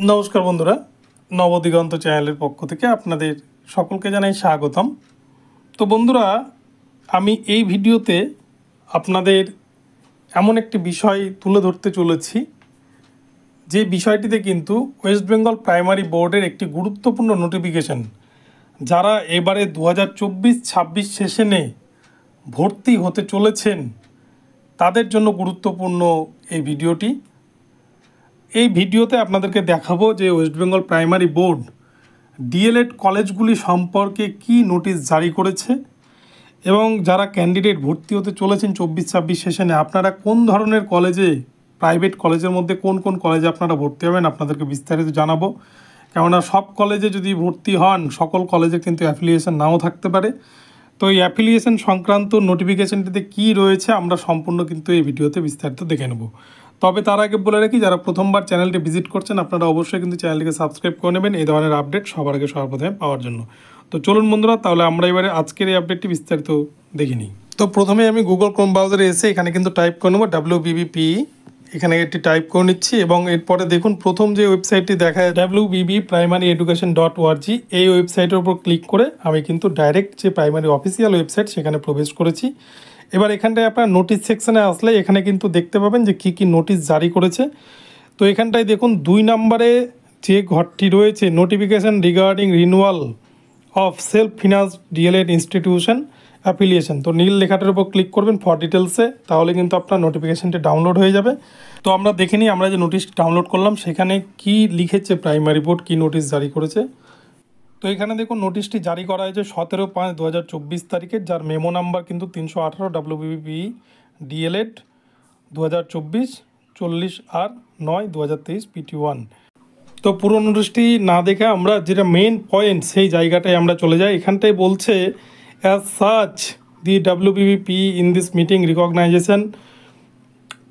নমস্কার বন্ধুরা, নবদিগন্ত চ্যানেলের পক্ষ থেকে আপনাদের সকলকে জানাই স্বাগতম। তো বন্ধুরা, আমি এই ভিডিওতে আপনাদের এমন একটি বিষয় তুলে ধরতে চলেছি যে বিষয়টিতে কিন্তু ওয়েস্ট বেঙ্গল প্রাইমারি বোর্ডের একটি গুরুত্বপূর্ণ নোটিফিকেশন, যারা এবারে 2024-26 সেশনে ভর্তি হতে চলেছেন তাদের জন্য গুরুত্বপূর্ণ এই ভিডিওটি। এই ভিডিওতে আপনাদেরকে দেখাবো যে west Bengal primary board DElEd কলেজগুলি সম্পর্কে কি নোটিশ জারি করেছে এবং যারা ক্যান্ডিডেট ভর্তি হতে চলেছেন 24-26 সেশনে আপনারা কোন ধরনের কলেজে, প্রাইভেট কলেজের মধ্যে কোন কোন কলেজে আপনারা ভর্তি হবেন আপনাদেরকে বিস্তারিত জানাবো। কেননা সব কলেজে যদি ভর্তি হন, সকল কলেজে কিন্তু অ্যাফিলিয়েশন নাও থাকতে পারে। তো এই অ্যাফিলিয়েশন সংক্রান্ত নোটিফিকেশনটিতে কী রয়েছে আমরা সম্পূর্ণ কিন্তু এই ভিডিওতে বিস্তারিত দেখে নেব। তবে তার আগে বলে রাখি, যারা প্রথমবার চ্যানেলটি ভিজিট করছেন আপনারা অবশ্যই কিন্তু চ্যানেলটিকে সাবস্ক্রাইব করে নেবেন এই ধরনের আপডেট সবার আগে সর্বপ্রথমে পাওয়ার জন্য। তো চলুন বন্ধুরা, তাহলে আমরা এবারে আজকের এই আপডেটটি বিস্তারিত দেখে নিই। তো প্রথমে আমি গুগল ক্রোম ব্রাউজারে এসে এখানে কিন্তু টাইপ করে নেব WBBPE, এখানে একটি টাইপ করে নিচ্ছি এবং এরপরে দেখুন প্রথম যে ওয়েবসাইটটি দেখা যায় wbbprimaryeducation.org, এই ওয়েবসাইটের উপর ক্লিক করে আমি কিন্তু ডাইরেক্ট যে প্রাইমারি অফিসিয়াল ওয়েবসাইট সেখানে প্রবেশ করেছি। এবার এখানটায় আপনার নোটিশ সেকশানে আসলে এখানে কিন্তু দেখতে পাবেন যে কী কী নোটিশ জারি করেছে। তো এখানটায় দেখুন 2 নম্বরে যে ঘরটি রয়েছে, notification regarding renewal of self finance DElEd institution affiliation, তো নীল লেখাটার উপর ক্লিক করবেন ফর ডিটেলসে, তাহলে কিন্তু আপনার নোটিফিকেশানটি ডাউনলোড হয়ে যাবে। তো আমরা দেখে নিই আমরা যে নোটিশ ডাউনলোড করলাম সেখানে কি লিখেছে প্রাইমারি বোর্ড, কি নোটিশ জারি করেছে। তো এখানে দেখুন নোটিশটি জারি করা হয়েছে 17/5/2024 তারিখের, যার মেমো নাম্বার কিন্তু 318 WBBPE ডিএলএড 2024 40/9/2023 PT1। তো পুরো নোটিশটি না দেখে আমরা যেটা মেন পয়েন্ট সেই জায়গাটায় আমরা চলে যাই। এখানটায় বলছে as such the WBBPE in this meeting recognition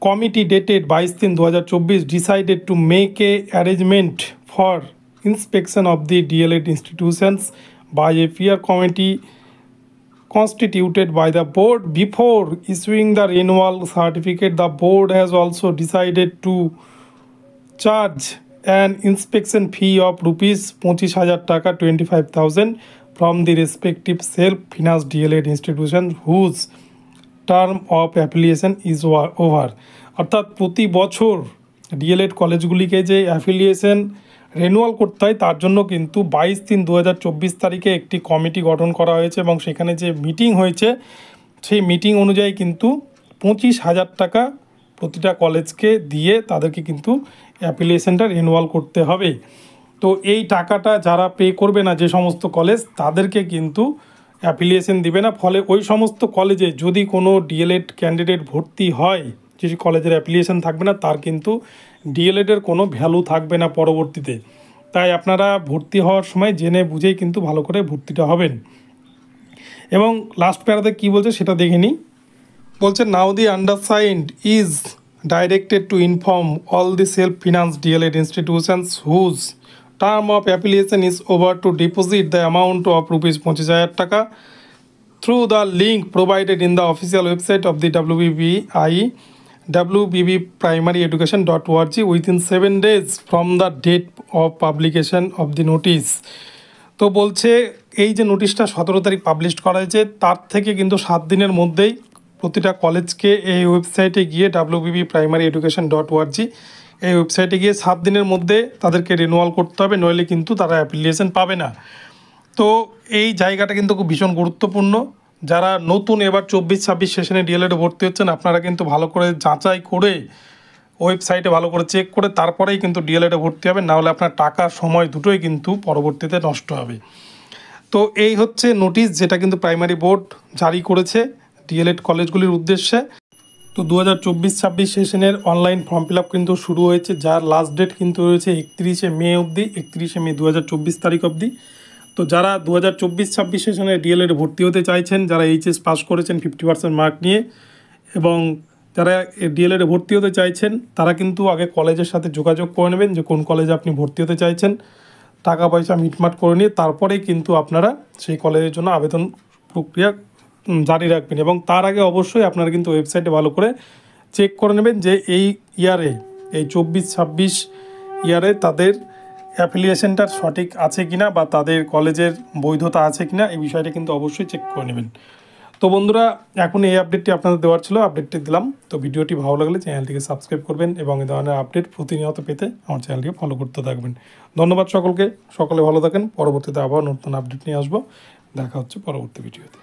committee dated 22/3/2024 decided to make a arrangement for inspection of the DLED institutions by a peer committee constituted by the board. Before issuing the renewal certificate, the board has also decided to charge an inspection fee of rupees 25,000 টাকা 25,000 from the respective self-financed DLED institution whose term of affiliation is over. অর্থাৎ প্রতি বছর D.El.Ed কলেজগুলিকে যে affiliation renewal করতে হয় তার জন্য কিন্তু 22/3/2024 তারিখে একটি কমিটি গঠন করা হয়েছে এবং সেখানে যে মিটিং হয়েছে সেই মিটিং অনুযায়ী কিন্তু 25,000 টাকা প্রতিটা কলেজকে দিয়ে তাদেরকে কিন্তু অ্যাফিলিয়েশনটা রেনুয়াল করতে হবে। তো এই টাকাটা যারা পে করবে না, যে সমস্ত কলেজ, তাদেরকে কিন্তু অ্যাফিলিয়েশন দিবে না। ফলে ওই সমস্ত কলেজে যদি কোনো ডিএলএড ক্যান্ডিডেট ভর্তি হয়, যে কলেজের অ্যাফিলিয়েশন থাকবে না, তার কিন্তু ডিএলএডের কোনো ভ্যালু থাকবে না পরবর্তীতে। তাই আপনারা ভর্তি হওয়ার সময় জেনে বুঝেই কিন্তু ভালো করে ভর্তিটা হবেন। এবং লাস্ট প্যারাতে কী বলছে সেটা দেখে নিই। বলছে now the undersigned is directed to inform all the self finance DElEd institutions whose term of affiliation is over to deposit the amount of rupees 25,000 টাকা through the link provided in the official website of the WBBPE wbbprimaryeducation.org within 7 days from the date of publication of the notice। তো বলছে এই যে নোটিশটা 17 তারিখ publish করা হয়েছে তার থেকে কিন্তু 7 দিনের মধ্যেই প্রতিটা কলেজকে এই ওয়েবসাইটে গিয়ে wbbprimaryeducation.org এই ওয়েবসাইটে গিয়ে 7 দিনের মধ্যে তাদেরকে রিনুয়াল করতে হবে, নইলে কিন্তু তারা অ্যাফিলিয়েশন পাবে না। তো এই জায়গাটা কিন্তু খুব ভীষণ গুরুত্বপূর্ণ। যারা নতুন এবার 24-26 সেশনে ডিএলএডে ভর্তি হচ্ছেন আপনারা কিন্তু ভালো করে যাচাই করে ওয়েবসাইটে ভালো করে চেক করে তারপরেই কিন্তু ডিএলএডে ভর্তি হবে, নাহলে আপনার টাকা সময় দুটোই কিন্তু পরবর্তীতে নষ্ট হবে। তো এই হচ্ছে নোটিশ যেটা কিন্তু প্রাইমারি বোর্ড জারি করেছে ডিএলএড কলেজগুলির উদ্দেশ্যে। তো 2024-26 সেশনের অনলাইন ফর্ম ফিল আপ কিন্তু শুরু হয়েছে, যার লাস্ট ডেট কিন্তু রয়েছে 31শে মে অবধি, 31শে মে 2024 তারিখ অবধি। তো যারা 2024-26 সেশনে ডিএলএডে ভর্তি হতে চাইছেন, যারা এইচএস পাস করেছেন 50% মার্ক নিয়ে, এবং যারা ডিএলএডে ভর্তি হতে চাইছেন তারা কিন্তু আগে কলেজের সাথে যোগাযোগ করে নেবেন যে কোন কলেজে আপনি ভর্তি হতে চাইছেন, টাকা পয়সা মিটমাট করে নিয়ে তারপরেই কিন্তু আপনারা সেই কলেজের জন্য আবেদন প্রক্রিয়া জারি রাখবেন। এবং তার আগে অবশ্যই আপনারা কিন্তু ওয়েবসাইটে ভালো করে চেক করে নেবেন যে এই ইয়ারে, এই 24-26 ইয়ারে তাদের অ্যাফিলিয়েশনটা সঠিক আছে কিনা বা তাদের কলেজের বৈধতা আছে কিনা এই বিষয়টা কিন্তু অবশ্যই চেক করে নেবেন। তো বন্ধুরা, এখন এই আপডেটটি আপনাদের দেওয়ার ছিল, আপডেটটি দিলাম। তো ভিডিওটি ভালো লাগলে চ্যানেলটিকে সাবস্ক্রাইব করবেন এবং এই ধরনের আপডেট প্রতিনিয়ত পেতে আমার চ্যানেলটিকে ফলো করতে থাকবেন। ধন্যবাদ সকলকে, সকলে ভালো থাকেন। পরবর্তীতে আবার নতুন আপডেট নিয়ে আসবো। দেখা হচ্ছে পরবর্তী ভিডিওতে।